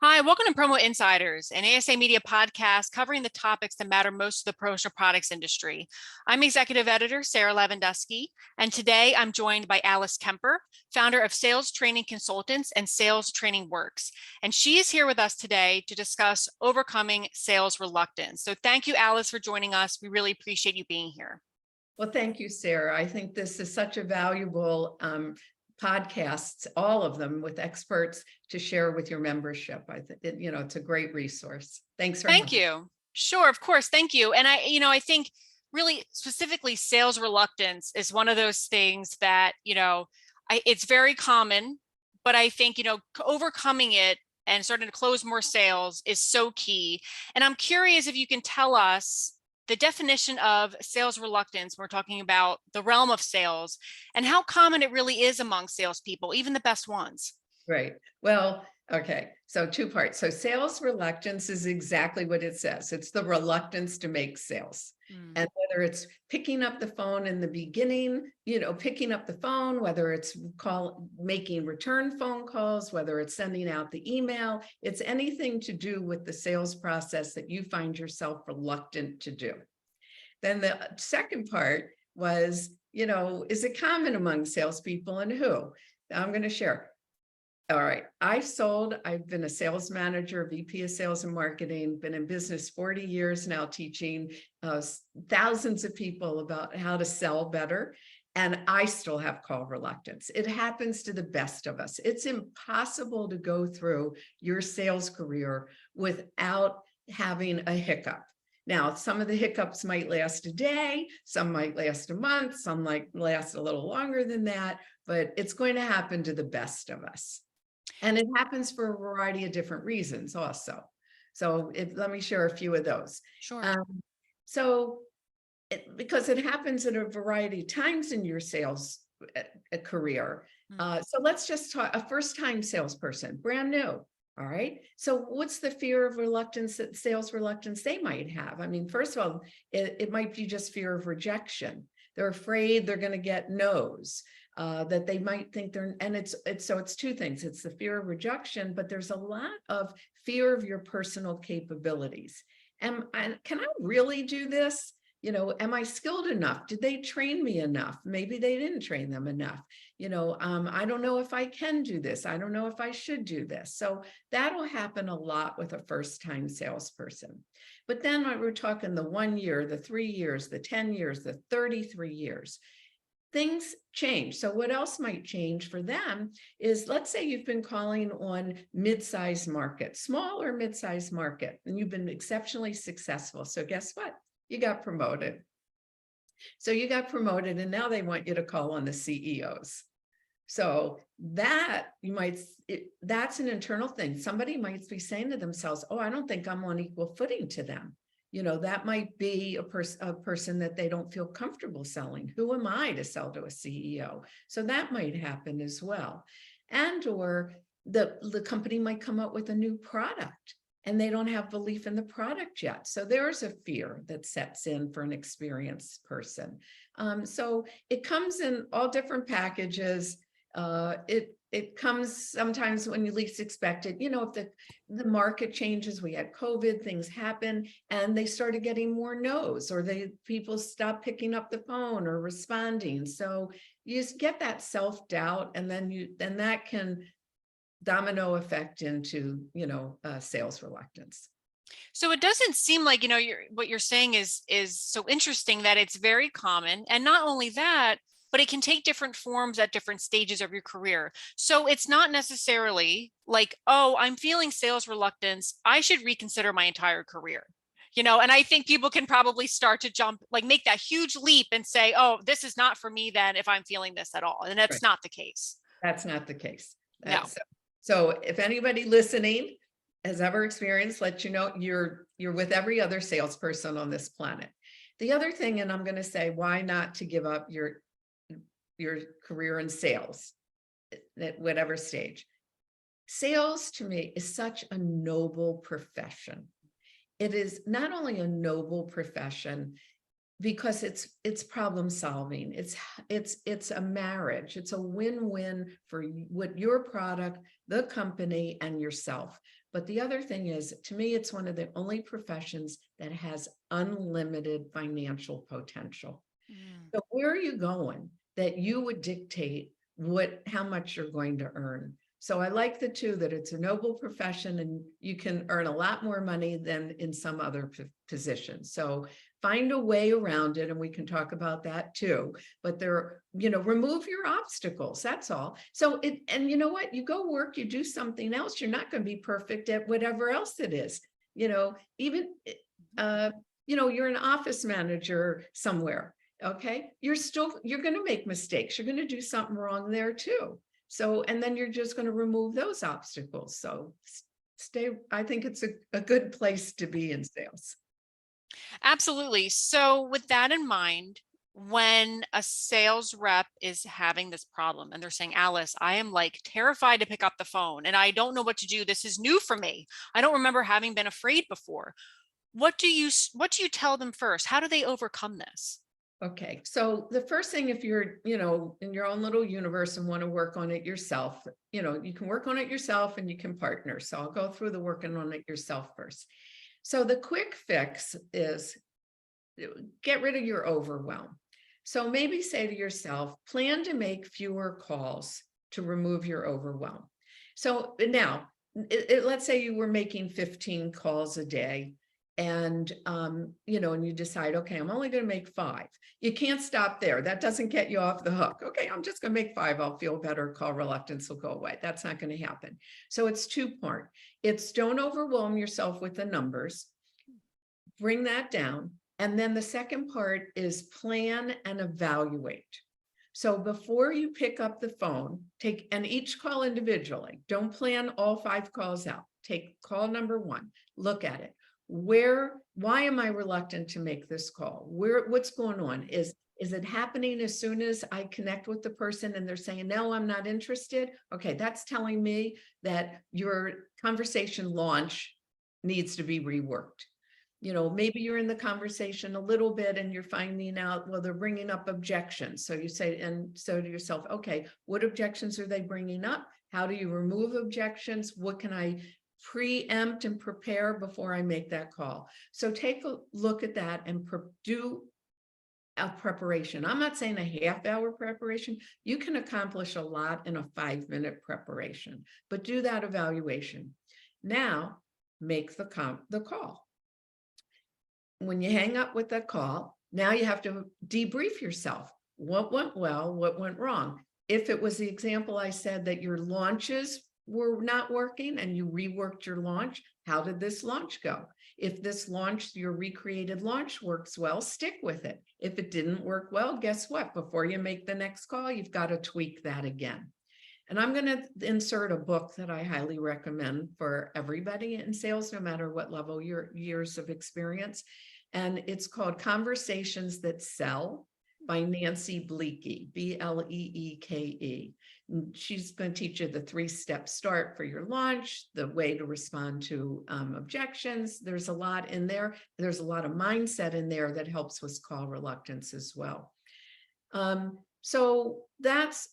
Hi, welcome to Promo Insiders, an ASA Media podcast covering the topics that matter most to the promotional products industry. I'm Executive Editor Sarah Lewandowski, and today I'm joined by Alice Kemper, founder of Sales Training Consultants and Sales Training Works. And she is here with us today to discuss overcoming sales reluctance. So thank you, Alice, for joining us. We really appreciate you being here. Well, thank you, Sarah. I think this is such a valuable podcasts, all of them with experts to share with your membership. I think it's a great resource. Thanks for Thank having me. you. Sure, of course. Thank you. And I think really specifically sales reluctance is one of those things that, it's very common, but I think, overcoming it and starting to close more sales is so key. And I'm curious if you can tell us the definition of sales reluctance. We're talking about the realm of sales and how common it really is among salespeople, even the best ones. Right. Well, okay. So two parts. So sales reluctance is exactly what it says. It's the reluctance to make sales. And whether it's picking up the phone in the beginning, picking up the phone, whether it's making return phone calls, whether it's sending out the email, it's anything to do with the sales process that you find yourself reluctant to do. Then the second part was, is it common among salespeople and who? I'm going to share. All right. I've been a sales manager, VP of sales and marketing, been in business 40 years now, teaching thousands of people about how to sell better. And I still have call reluctance. It happens to the best of us. It's impossible to go through your sales career without having a hiccup. Now, some of the hiccups might last a day, some might last a month, some might last a little longer than that, but it's going to happen to the best of us. And it happens for a variety of different reasons also. So let me share a few of those. Sure. Because it happens at a variety of times in your sales career. So let's just talk a first-time salesperson, brand new. All right. So what's the fear of reluctance, sales reluctance they might have? I mean, first of all, it might be just fear of rejection. They're afraid they're going to get no's. That they might think and it's two things. It's the fear of rejection, but there's a lot of fear of your personal capabilities. And can I really do this? Am I skilled enough? Did they train me enough? Maybe they didn't train them enough. I don't know if I can do this. I don't know if I should do this. So that'll happen a lot with a first-time salesperson. But then we're talking the 1 year, the 3 years, the 10 years, the 33 years. Things change. So what else might change for them is, let's say you've been calling on mid-sized market, small or mid-sized market, and you've been exceptionally successful. So guess what? You got promoted. So you got promoted, and now they want you to call on the CEOs. So that's an internal thing. Somebody might be saying to themselves, oh, I don't think I'm on equal footing to them. That might be a person that they don't feel comfortable selling. Who am I to sell to a CEO? So that might happen as well. Or the company might come up with a new product and they don't have belief in the product yet. So there's a fear that sets in for an experienced person. So it comes in all different packages. It comes sometimes when you least expect it. If the market changes, we had COVID, things happen, and they started getting more no's, or people stop picking up the phone or responding. So you just get that self-doubt, and then that can domino effect into sales reluctance. So it doesn't seem like, what you're saying is so interesting, that it's very common. And not only that, but it can take different forms at different stages of your career. So it's not necessarily like, oh, I'm feeling sales reluctance, I should reconsider my entire career. And I think people can probably start to make that huge leap and say, oh, this is not for me then if I'm feeling this at all. And that's not the case. That's not the case. No. So if anybody listening has ever experienced, let you know you're with every other salesperson on this planet. The other thing, and I'm going to say, why not to give up your career in sales at whatever stage. Sales to me is such a noble profession. It is not only a noble profession because it's problem solving. It's a marriage. It's a win-win for what your product, the company, and yourself. But the other thing is, to me, it's one of the only professions that has unlimited financial potential. Mm. So where are you going that you would dictate how much you're going to earn? So I like the two, that it's a noble profession and you can earn a lot more money than in some other positions. So find a way around it, and we can talk about that too. But remove your obstacles. That's all. So and you know what? You go work, you do something else. You're not going to be perfect at whatever else it is. Even you're an office manager somewhere. Okay, you're going to make mistakes. You're going to do something wrong there too. So, and then you're just going to remove those obstacles. So I think it's a good place to be in sales. Absolutely. So with that in mind, when a sales rep is having this problem and they're saying, Alice, I am like terrified to pick up the phone and I don't know what to do. This is new for me. I don't remember having been afraid before. What do you tell them first? How do they overcome this? Okay, so the first thing, if you're, in your own little universe and want to work on it yourself, you can work on it yourself and you can partner. So I'll go through the working on it yourself first. So the quick fix is get rid of your overwhelm. So maybe say to yourself, plan to make fewer calls to remove your overwhelm. So now, let's say you were making 15 calls a day, and and you decide, okay, I'm only going to make 5. You can't stop there. That doesn't get you off the hook. Okay, I'm just going to make 5. I'll feel better. Call reluctance will go away. That's not going to happen. So it's 2-part. It's don't overwhelm yourself with the numbers. Bring that down. And then the second part is plan and evaluate. So before you pick up the phone, take each call individually. Don't plan all 5 calls out. Take call number 1. Look at it. Why am I reluctant to make this call? What's going on? Is it happening as soon as I connect with the person and they're saying, no, I'm not interested? Okay, that's telling me that your conversation launch needs to be reworked. Maybe you're in the conversation a little bit and you're finding out, well, they're bringing up objections. So you say, and so to yourself, okay, what objections are they bringing up? How do you remove objections? What can I preempt and prepare before I make that call? So take a look at that and do a preparation. I'm not saying a half-hour preparation. You can accomplish a lot in a 5-minute preparation, but do that evaluation. Now, make the call. When you hang up with that call, now you have to debrief yourself. What went well? What went wrong? If it was the example I said that your launches were not working and you reworked your launch, how did this launch go? If this launch, your recreated launch works well, stick with it. If it didn't work well, guess what? Before you make the next call, you've got to tweak that again. And I'm going to insert a book that I highly recommend for everybody in sales, no matter what level your years of experience. And it's called Conversations That Sell by Nancy Bleeke, Bleeke. She's going to teach you the 3-step start for your launch, the way to respond to objections. There's a lot in there. There's a lot of mindset in there that helps with call reluctance as well. So that's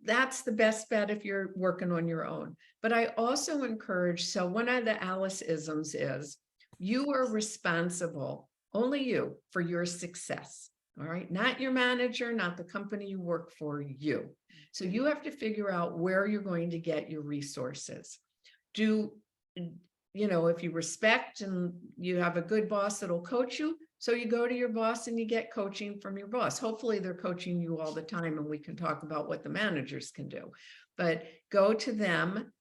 the best bet if you're working on your own. But I also encourage, so one of the Alice-isms is you are responsible, only you, for your success. All right, not your manager, not the company you work for, you. So you have to figure out where you're going to get your resources. If you respect and you have a good boss that'll coach you, so you go to your boss and you get coaching from your boss. Hopefully they're coaching you all the time and we can talk about what the managers can do. But go to them,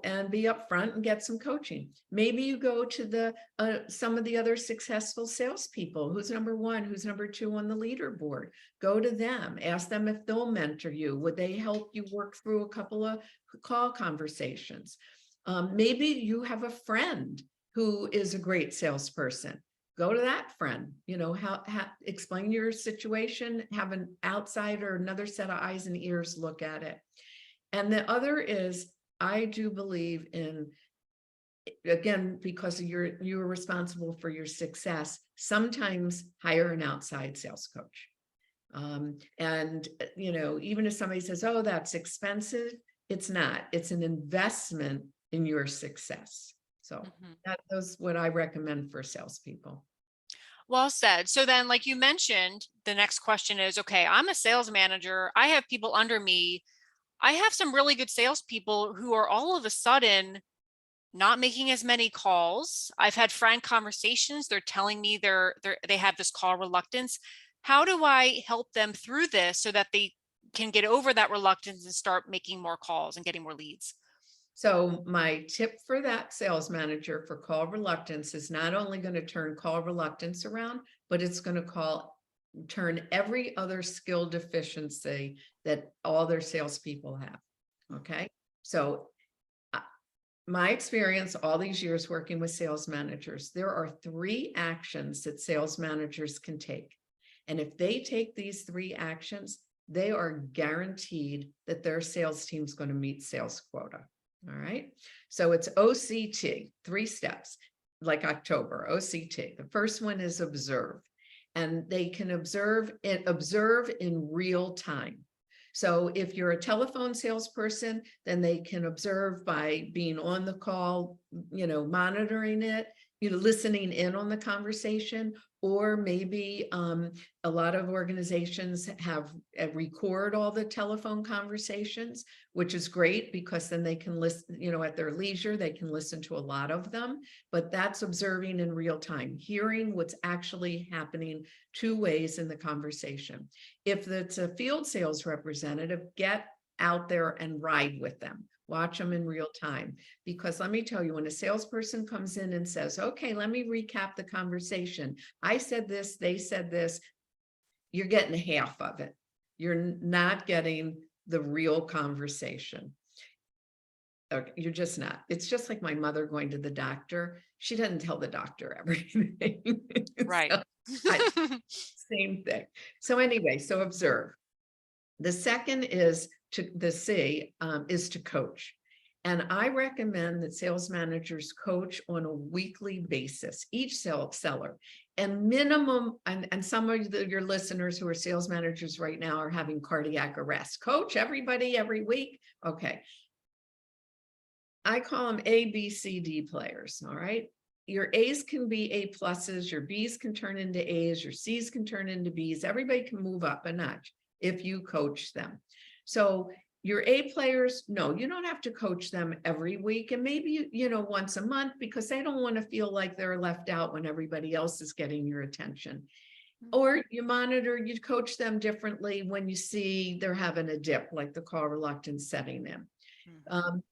and be upfront and get some coaching. Maybe you go to some of the other successful salespeople. Who's number 1? Who's number 2 on the leaderboard? Go to them. Ask them if they'll mentor you. Would they help you work through a couple of call conversations? Maybe you have a friend who is a great salesperson. Go to that friend, explain your situation, have an outsider, another set of eyes and ears look at it. And the other is, I do believe in, again, because you're responsible for your success, sometimes hire an outside sales coach. Even if somebody says, oh, that's expensive, it's not. It's an investment in your success. So Mhm. those what I recommend for salespeople. Well said. So then, like you mentioned, the next question is, okay, I'm a sales manager. I have people under me. I have some really good salespeople who are all of a sudden not making as many calls. I've had frank conversations. They're telling me they have this call reluctance. How do I help them through this so that they can get over that reluctance and start making more calls and getting more leads? So my tip for that sales manager for call reluctance is not only going to turn call reluctance around, but it's going to turn every other skill deficiency that all their salespeople have. Okay. So my experience all these years working with sales managers, there are 3 actions that sales managers can take. And if they take these 3 actions, they are guaranteed that their sales team is going to meet sales quota. All right. So it's OCT, 3 steps, like October, OCT. The first one is observe. And they can observe in real time. So if you're a telephone salesperson, then they can observe by being on the call, monitoring it, listening in on the conversation, or maybe a lot of organizations have record all the telephone conversations, which is great because then they can listen, at their leisure, they can listen to a lot of them, but that's observing in real time, hearing what's actually happening 2 ways in the conversation. If it's a field sales representative, get out there and ride with them. Watch them in real time. Because let me tell you, when a salesperson comes in and says, okay, let me recap the conversation. I said this, they said this, you're getting half of it. You're not getting the real conversation. Okay, you're just not. It's just like my mother going to the doctor. She doesn't tell the doctor everything. Right. So, same thing. So anyway, so observe. The second is is to coach. And I recommend that sales managers coach on a weekly basis, each seller. And minimum, and some of your listeners who are sales managers right now are having cardiac arrest. Coach everybody every week. Okay. I call them A, B, C, D players. All right. Your A's can be A pluses, your B's can turn into A's, your C's can turn into B's. Everybody can move up a notch if you coach them. So your A players, no, you don't have to coach them every week, and maybe, once a month, because they don't want to feel like they're left out when everybody else is getting your attention. Or you coach them differently when you see they're having a dip, like the call reluctance setting in.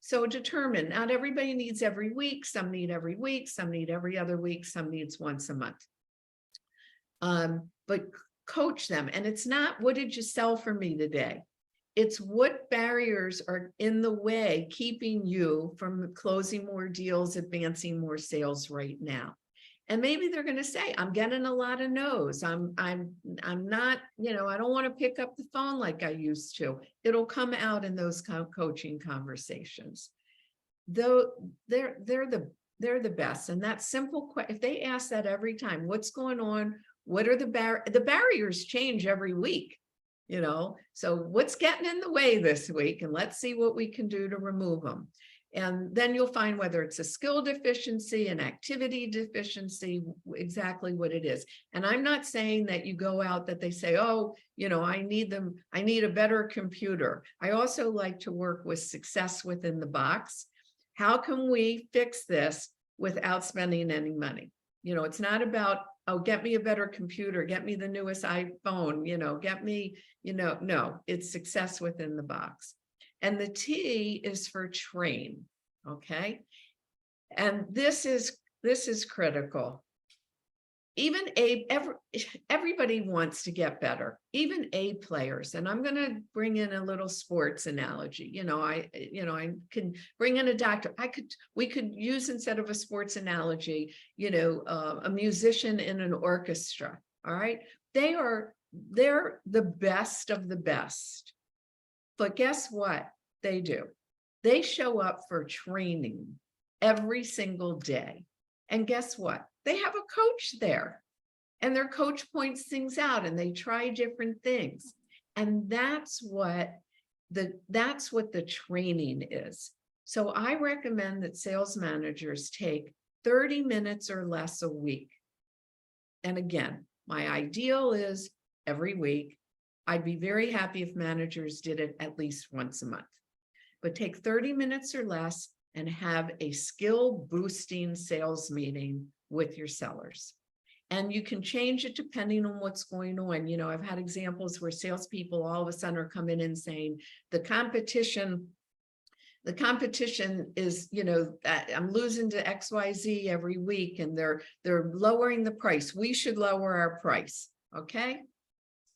So determine, not everybody needs every week. Some need every week, some need every other week, some needs once a month. But coach them. And it's not, what did you sell for me today? It's what barriers are in the way keeping you from closing more deals, advancing more sales right now. And maybe they're going to say, I'm getting a lot of no's. I'm not, I don't want to pick up the phone like I used to. It'll come out in those coaching conversations. Though they're the best. And that simple question, if they ask that every time, what's going on? What are the barriers change every week? So what's getting in the way this week? And let's see what we can do to remove them. And then you'll find whether it's a skill deficiency, an activity deficiency, exactly what it is. And I'm not saying that you go out that they say, oh, I need a better computer. I also like to work with success within the box. How can we fix this without spending any money? It's not about, oh, get me a better computer, get me the newest iPhone, get me, no, it's success within the box. And the T is for train. Okay. And this is critical. Even everybody wants to get better, even A players. And I'm going to bring in a little sports analogy. I can bring in a doctor. We could use, instead of a sports analogy, a musician in an orchestra. All right. They're the best of the best. But guess what they do? They show up for training every single day. And guess what? They have a coach there, and their coach points things out, and they try different things. And that's what the training is. So I recommend that sales managers take 30 minutes or less a week. And again, my ideal is every week. I'd be very happy if managers did it at least once a month. But take 30 minutes or less and have a skill boosting sales meeting with your sellers. And you can change it depending on what's going on. You know, I've had examples where salespeople all of a sudden are coming in saying the competition is, you know, I'm losing to XYZ every week and they're lowering the price. We should lower our price. Okay.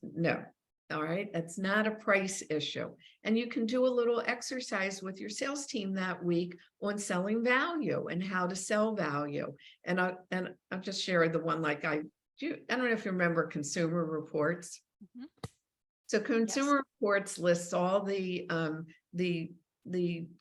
No. All right. That's not a price issue. And you can do a little exercise with your sales team that week on selling value and how to sell value. And I'll just share the one like I don't know if you remember Consumer Reports. Mhm. So Consumer Yes. Reports lists all the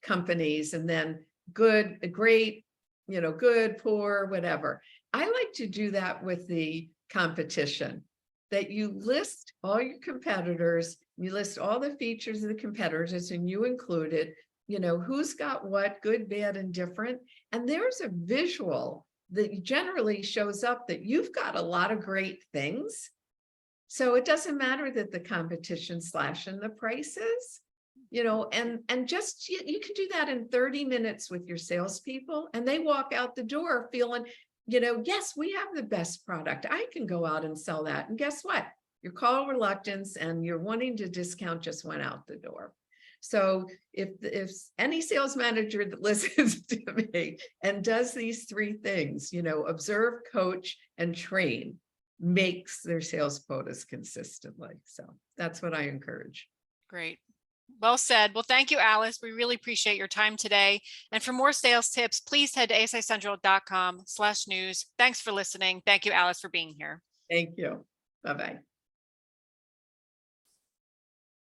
companies and then good, great, you know, good, poor, whatever. I like to do that with the competition, that you list all your competitors, you list all the features of the competitors, and you included, you know, who's got what, good, bad, and different. And there's a visual that generally shows up that you've got a lot of great things. So it doesn't matter that the competition slashing the prices, you know, and just you can do that in 30 minutes with your salespeople, and they walk out the door feeling, you know, yes, we have the best product. I can go out and sell that. And guess what? Your call reluctance and your wanting to discount just went out the door. So if any sales manager that listens to me and does these three things, you know, observe, coach, and train, makes their sales quotas consistently. So that's what I encourage. Great. Well said. Well, thank you, Alice. We really appreciate your time today. And for more sales tips, please head to asicentral.com/news. Thanks for listening. Thank you, Alice, for being here. Thank you. Bye-bye.